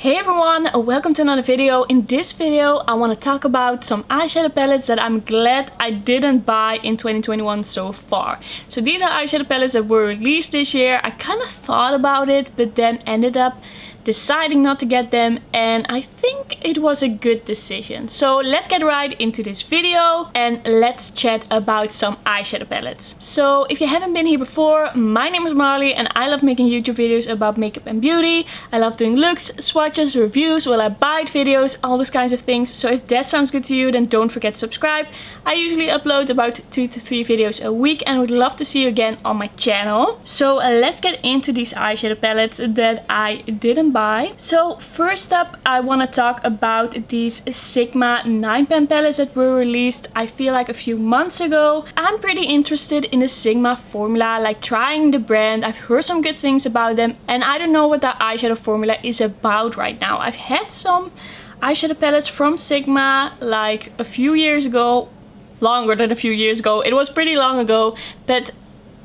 Hey everyone, welcome to another video. In this video I want to talk about some eyeshadow palettes that I'm glad I didn't buy in 2021 so far. So these are eyeshadow palettes that were released this year. I kind of thought about it but then ended up deciding not to get them, and I think it was a good decision. So let's get right into this video and let's chat about some eyeshadow palettes. So if you haven't been here before, my name is Marley and I love making YouTube videos about makeup and beauty. I love doing looks, swatches, reviews, will I buy it videos, all those kinds of things. So if that sounds good to you, then don't forget to subscribe. I usually upload about 2 to 3 videos a week and would love to see you again on my channel. So let's get into these eyeshadow palettes that I didn't buy. So first up I want to talk about these Sigma 9 pan palettes that were released I feel like a few months ago. I'm pretty interested in the Sigma formula, like trying the brand. I've heard some good things about them and I don't know what the eyeshadow formula is about right now. I've had some eyeshadow palettes from Sigma like a few years ago, longer than a few years ago. It was pretty long ago, but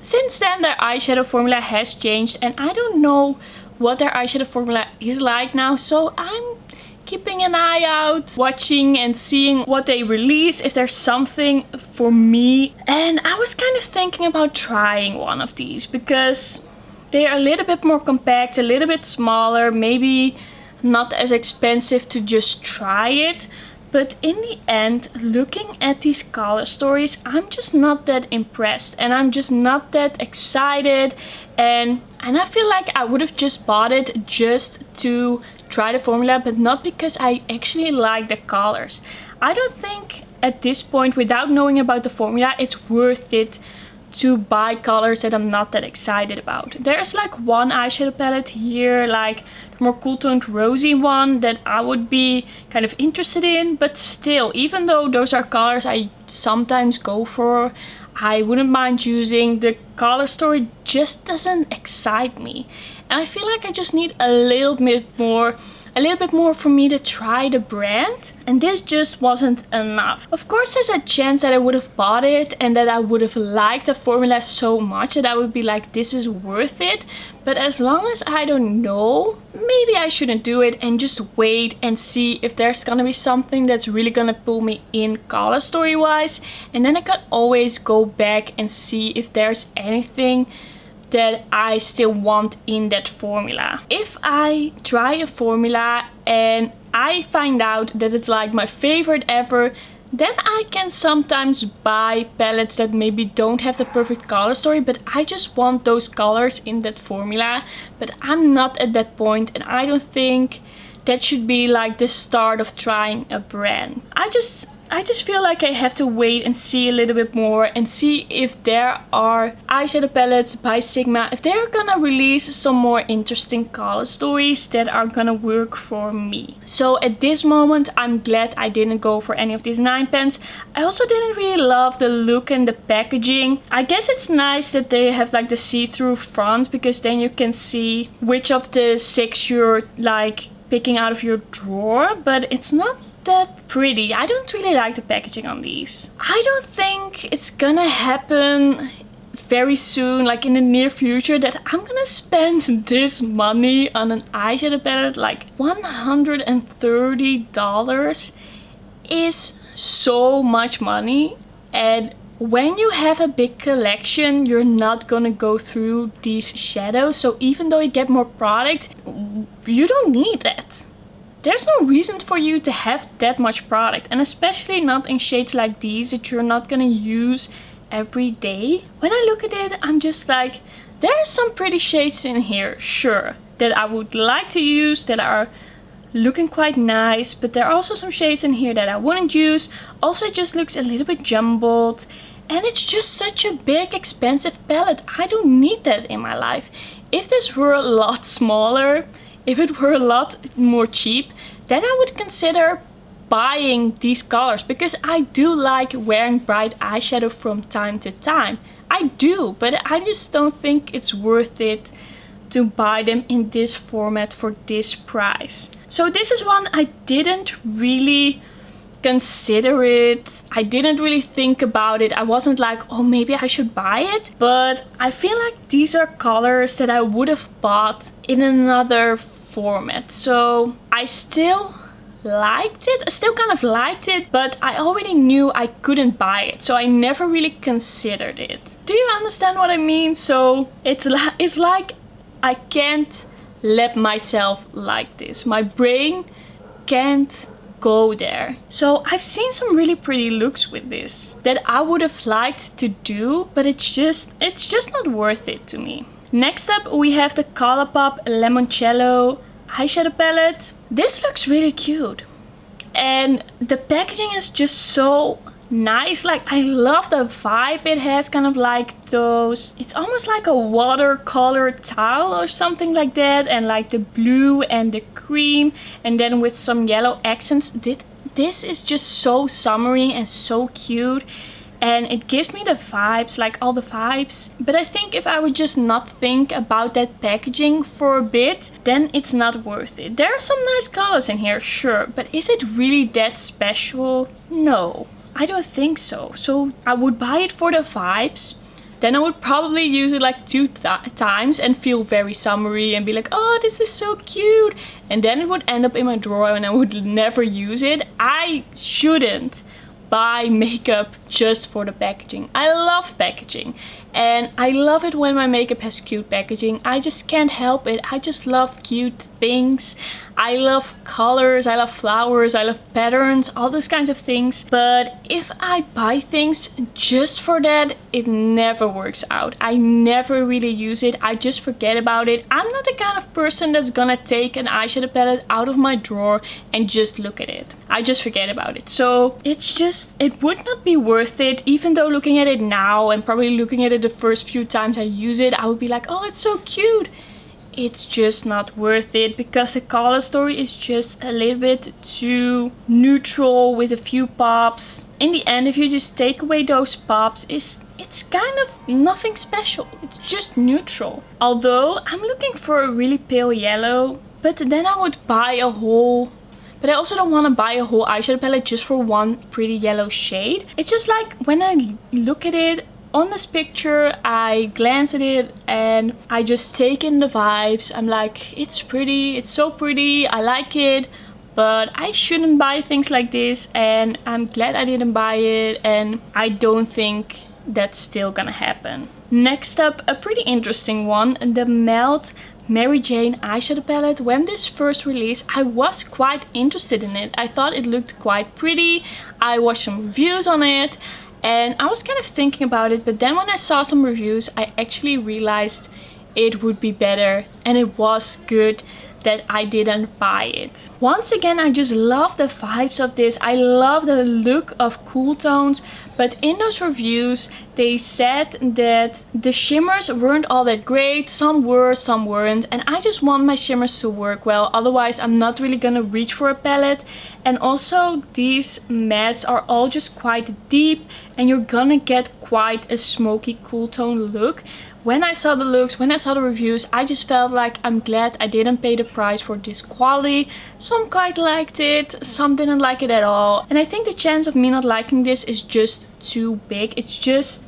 since then their eyeshadow formula has changed and I don't know what their eyeshadow formula is like now, so I'm keeping an eye out, watching and seeing what they release, if there's something for me. And I was kind of thinking about trying one of these because they are a little bit more compact, a little bit smaller, maybe not as expensive to just try it. But in the end, looking at these color stories, I'm just not that impressed and I'm just not that excited, and I feel like I would have just bought it just to try the formula, but not because I actually like the colors. I don't think at this point, without knowing about the formula, it's worth it to buy colors that I'm not that excited about. There's like one eyeshadow palette here, like the more cool toned rosy one, that I would be kind of interested in, but still, even though those are colors I sometimes go for, I wouldn't mind using. The color story just doesn't excite me, and I feel like I just need a little bit more for me to try the brand, and this just wasn't enough. Of course there's a chance that I would have bought it and that I would have liked the formula so much that I would be like, this is worth it, but as long as I don't know, maybe I shouldn't do it and just wait and see if there's gonna be something that's really gonna pull me in color story wise, and then I can always go back and see if there's anything that I still want in that formula. If I try a formula and I find out that it's like my favorite ever, then I can sometimes buy palettes that maybe don't have the perfect color story, but I just want those colors in that formula. But I'm not at that point, and I don't think that should be like the start of trying a brand. I just feel like I have to wait and see a little bit more and see if there are eyeshadow palettes by Sigma, if they're gonna release some more interesting color stories that are gonna work for me. So at this moment I'm glad I didn't go for any of these 9 pens. I also didn't really love the look and the packaging. I guess it's nice that they have like the see-through front, because then you can see which of the 6 you're like picking out of your drawer, but it's not that pretty. I don't really like the packaging on these. I don't think it's gonna happen very soon, like in the near future, that I'm gonna spend this money on an eyeshadow palette. Like $130 is so much money, and when you have a big collection, you're not gonna go through these shadows. So even though you get more product, you don't need that. There's no reason for you to have that much product, and especially not in shades like these that you're not gonna use every day. When I look at it, I'm just like, there are some pretty shades in here, sure, that I would like to use, that are looking quite nice, but there are also some shades in here that I wouldn't use. Also, it just looks a little bit jumbled, and it's just such a big expensive palette. I don't need that in my life. If this were a lot smaller, if it were a lot more cheap, then I would consider buying these colors, because I do like wearing bright eyeshadow from time to time. I do, but I just don't think it's worth it to buy them in this format for this price. So this is one I didn't really consider it. I didn't really think about it. I wasn't like, oh, maybe I should buy it. But I feel like these are colors that I would have bought in another format. So I still liked it. I still kind of liked it, but I already knew I couldn't buy it, so I never really considered it. Do you understand what I mean? So it's like I can't let myself like this. My brain can't go there. So I've seen some really pretty looks with this that I would have liked to do, but it's just not worth it to me. Next up we have the Colourpop Limoncello eyeshadow palette. This looks really cute and the packaging is just so nice. Like, I love the vibe it has, kind of like those, it's almost like a watercolor towel or something like that, and like the blue and the cream and then with some yellow accents. This is just so summery and so cute. And it gives me the vibes, like all the vibes. But I think if I would just not think about that packaging for a bit, then it's not worth it. There are some nice colors in here, sure. But is it really that special? No, I don't think so. So I would buy it for the vibes. Then I would probably use it like 2 times and feel very summery and be like, oh, this is so cute. And then it would end up in my drawer and I would never use it. I shouldn't buy makeup just for the packaging. I love packaging and I love it when my makeup has cute packaging. I just can't help it. I just love cute things. I love colors, I love flowers, I love patterns, all those kinds of things. But if I buy things just for that, it never works out. I never really use it. I just forget about it. I'm not the kind of person that's gonna take an eyeshadow palette out of my drawer and just look at it. I just forget about it. So it would not be worth it. Even though looking at it now and probably looking at it the first few times I use it, I would be like, oh, it's so cute. It's just not worth it because the color story is just a little bit too neutral with a few pops. In the end, if you just take away those pops, it's kind of nothing special. It's just neutral. Although I'm looking for a really pale yellow, but then I would buy a whole... But I also don't want to buy a whole eyeshadow palette just for one pretty yellow shade. It's just like when I look at it, on this picture, I glance at it and I just take in the vibes. I'm like, it's pretty, it's so pretty, I like it, but I shouldn't buy things like this, and I'm glad I didn't buy it, and I don't think that's still gonna happen. Next up, a pretty interesting one, the Melt Mary Jane eyeshadow palette. When this first released, I was quite interested in it. I thought it looked quite pretty. I watched some reviews on it. And I was kind of thinking about it, but then when I saw some reviews, I actually realized it would be better, and it was good that I didn't buy it. Once again, I just love the vibes of this. I love the look of cool tones, but in those reviews they said that the shimmers weren't all that great. Some were, some weren't, and I just want my shimmers to work well, otherwise I'm not really gonna reach for a palette. And also these mattes are all just quite deep and you're gonna get quite a smoky cool tone look. When I saw the looks, when I saw the reviews, I just felt like I'm glad I didn't pay the price for this quality. Some quite liked it, some didn't like it at all. And I think the chance of me not liking this is just too big. It's just,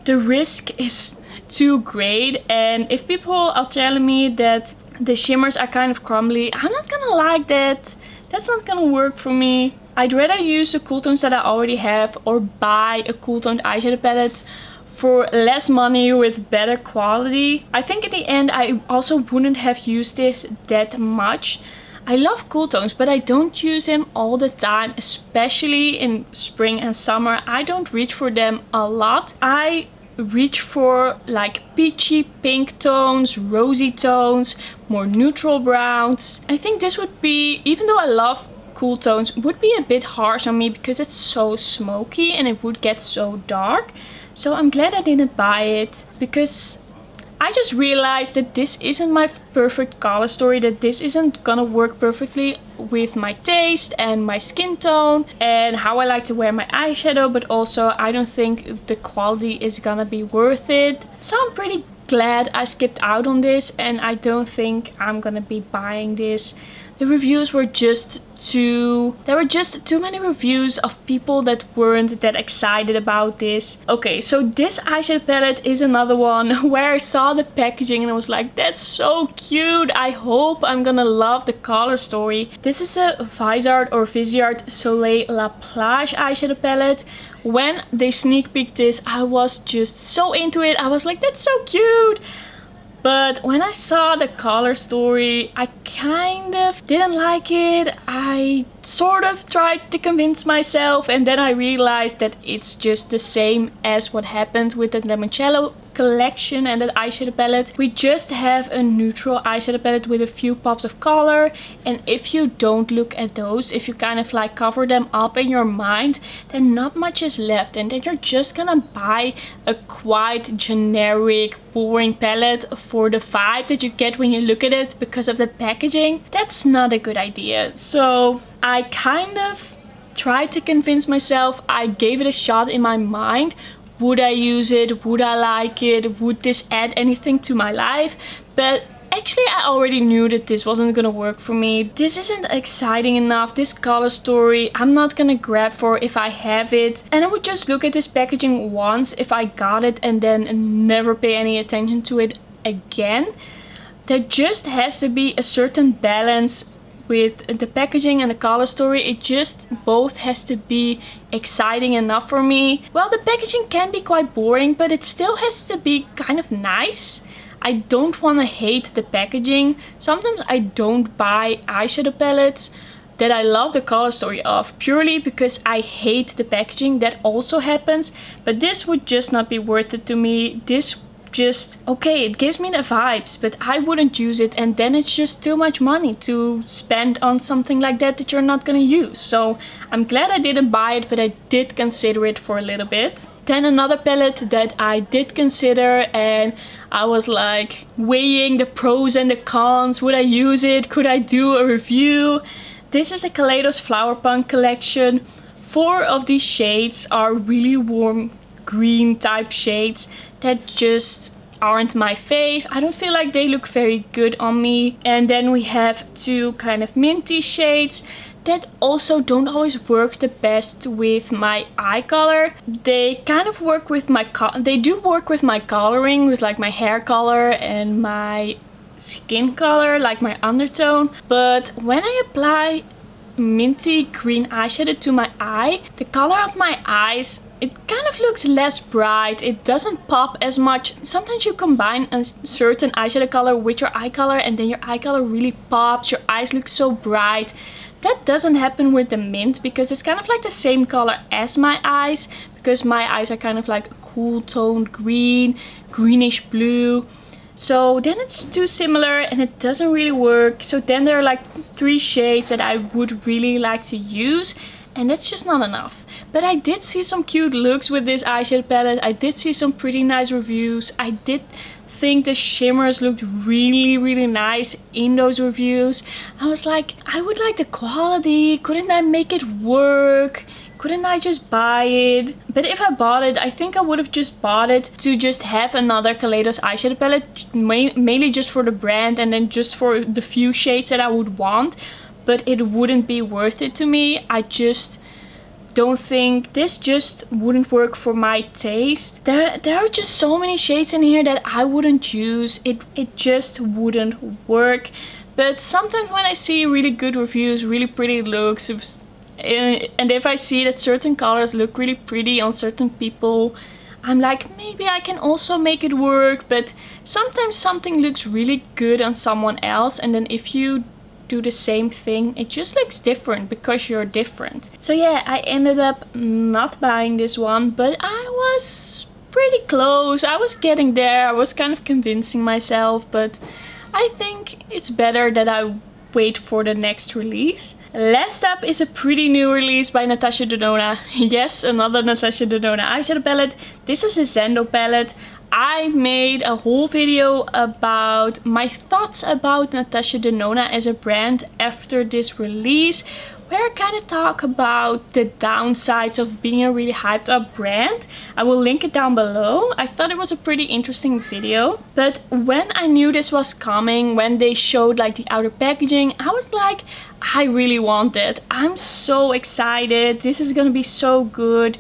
the risk is too great. And if people are telling me that the shimmers are kind of crumbly, I'm not gonna like that. That's not gonna work for me. I'd rather use the cool tones that I already have or buy a cool toned eyeshadow palette for less money with better quality. I think in the end I also wouldn't have used this that much. I love cool tones, but I don't use them all the time, especially in spring and summer. I don't reach for them a lot. I reach for like peachy pink tones, rosy tones, more neutral browns. I think this would be, even though I love cool tones, would be a bit harsh on me because it's so smoky and it would get so dark. So I'm glad I didn't buy it, because I just realized that this isn't my perfect color story, that this isn't gonna work perfectly with my taste and my skin tone and how I like to wear my eyeshadow, but also I don't think the quality is gonna be worth it. So I'm pretty glad I skipped out on this, and I don't think I'm gonna be buying this. the reviews were just there were just too many reviews of people that weren't that excited about this. Okay, so this eyeshadow palette is another one where I saw the packaging and I was like, that's so cute. I hope I'm gonna love the color story. This is a Viseart Soleil La Plage eyeshadow palette. When they sneak peeked this, I was just so into it. I was like, that's so cute. But when I saw the color story, I kind of didn't like it. I sort of tried to convince myself, and then I realized that it's just the same as what happened with the Limoncello collection and the eyeshadow palette. We just have a neutral eyeshadow palette with a few pops of color, and if you don't look at those, if you kind of like cover them up in your mind, then not much is left, and then you're just gonna buy a quite generic, boring palette for the vibe that you get when you look at it because of the packaging. That's not a good idea. So I kind of tried to convince myself. I gave it a shot in my mind. Would I use it? Would I like it? Would this add anything to my life? But actually I already knew that this wasn't gonna work for me. This isn't exciting enough. This color story I'm not gonna grab for if I have it. And I would just look at this packaging once if I got it and then never pay any attention to it again. There just has to be a certain balance with the packaging and the color story. It just both has to be exciting enough for me. Well, the packaging can be quite boring, but it still has to be kind of nice. I don't want to hate the packaging. Sometimes I don't buy eyeshadow palettes that I love the color story of purely because I hate the packaging. That also happens, but this would just not be worth it to me. This just, okay, it gives me the vibes, but I wouldn't use it, and then it's just too much money to spend on something like that that you're not gonna use. So I'm glad I didn't buy it, but I did consider it for a little bit. Then another palette that I did consider, and I was like weighing the pros and the cons. Would I use it? Could I do a review? This is the Kaleidos Flower Punk collection. 4 of these shades are really warm green type shades that just aren't my fave. I don't feel like they look very good on me. And then we have 2 kind of minty shades that also don't always work the best with my eye color. They kind of work with my they do work with my coloring, with like my hair color and my skin color, like my undertone. But when I apply minty green eyeshadow to my eye, the color of my eyes, it kind of looks less bright. It doesn't pop as much. Sometimes you combine a certain eyeshadow color with your eye color and then your eye color really pops. Your eyes look so bright. That doesn't happen with the mint because it's kind of like the same color as my eyes, because my eyes are kind of like a cool toned green, greenish blue. So then it's too similar and it doesn't really work. So then there are like 3 shades that I would really like to use, and that's just not enough. But I did see some cute looks with this eyeshadow palette. I did see some pretty nice reviews. I did think the shimmers looked really nice in those reviews. I was like, I would like the quality. Couldn't I make it work? Couldn't I just buy it? But if I bought it, I think I would have just bought it to just have another Kaleidos eyeshadow palette, mainly just for the brand and then just for the few shades that I would want. But it wouldn't be worth it to me. I just don't think this just wouldn't work for my taste. There are just so many shades in here that I wouldn't use. It just wouldn't work. But sometimes when I see really good reviews, really pretty looks, and if I see that certain colors look really pretty on certain people, I'm like, maybe I can also make it work. But sometimes something looks really good on someone else, and then if you do the same thing, it just looks different because you're different. So yeah, I ended up not buying this one, but I was pretty close. I was getting there. I was kind of convincing myself, but I think it's better that I wait for the next release. Last up is a pretty new release by Natasha Denona. Yes, another Natasha Denona eyeshadow palette. This is a Zendo palette. I made a whole video about my thoughts about Natasha Denona as a brand after this release, where I kind of talk about the downsides of being a really hyped up brand. I will link it down below. I thought it was a pretty interesting video. But when I knew this was coming, when they showed like the outer packaging, I was like, I really want it. I'm so excited. This is gonna be so good.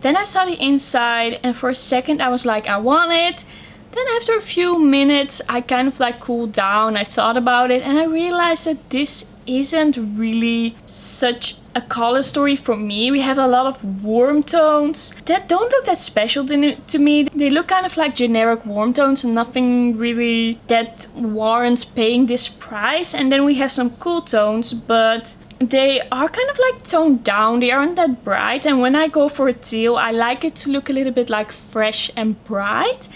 Then I saw the inside and for a second I was like, I want it. Then after a few minutes I kind of like cooled down. I thought about it and I realized that this isn't really such a color story for me. We have a lot of warm tones that don't look that special to me. They look kind of like generic warm tones and nothing really that warrants paying this price. And then we have some cool tones, but they are kind of like toned down. They aren't that bright, and when I go for a teal, I like it to look a little bit like fresh and bright.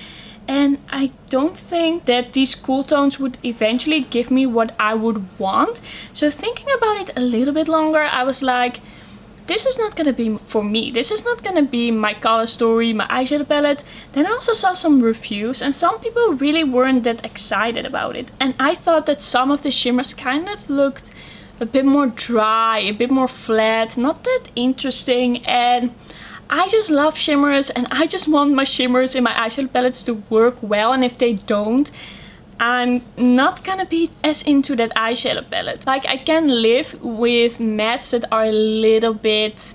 And I don't think that these cool tones would eventually give me what I would want. So thinking about it a little bit longer, I was like, this is not gonna be for me. This is not gonna be my color story, my eyeshadow palette. Then I also saw some reviews and some people really weren't that excited about it. And I thought that some of the shimmers kind of looked a bit more dry, a bit more flat, not that interesting. And I just love shimmers and I just want my shimmers in my eyeshadow palettes to work well, and if they don't, I'm not gonna be as into that eyeshadow palette. Like, I can live with mattes that are a little bit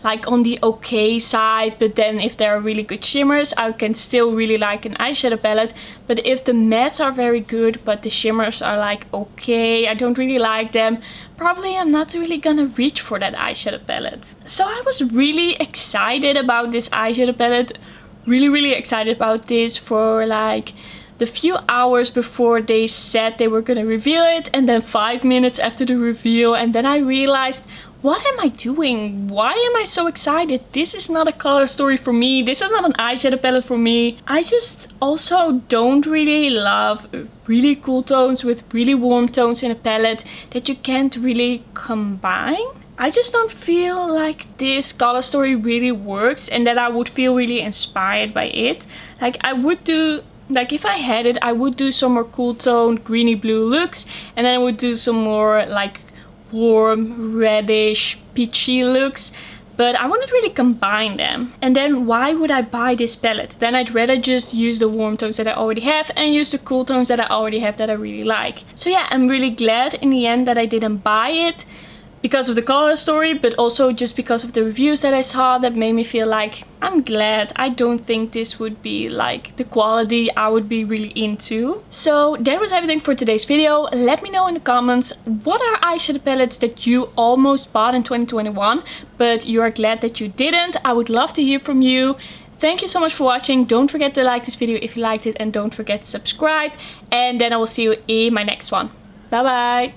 like on the okay side, but then if there are really good shimmers, I can still really like an eyeshadow palette. But if the mattes are very good but the shimmers are like okay, I don't really like them, probably I'm not really gonna reach for that eyeshadow palette. So I was really excited about this eyeshadow palette, really excited about this for like the few hours before they said they were gonna reveal it, and then 5 minutes after the reveal, and then I realized, what am I doing? Why am I so excited? This is not a color story for me. This is not an eyeshadow palette for me. I just also don't really love really cool tones with really warm tones in a palette that you can't really combine. I just don't feel like this color story really works and that I would feel really inspired by it. Like, I would do, like if I had it, I would do some more cool tone greeny blue looks, and then I would do some more like warm reddish peachy looks, but I wouldn't really combine them. And then why would I buy this palette? Then I'd rather just use the warm tones that I already have and use the cool tones that I already have that I really like. So yeah, I'm really glad in the end that I didn't buy it because of the color story, but also just because of the reviews that I saw that made me feel like I'm glad. I don't think this would be like the quality I would be really into. So that was everything for today's video. Let me know in the comments, what are eyeshadow palettes that you almost bought in 2021 but you are glad that you didn't? I would love to hear from you. Thank you so much for watching. Don't forget to like this video if you liked it, and don't forget to subscribe, and then I will see you in my next one. Bye bye!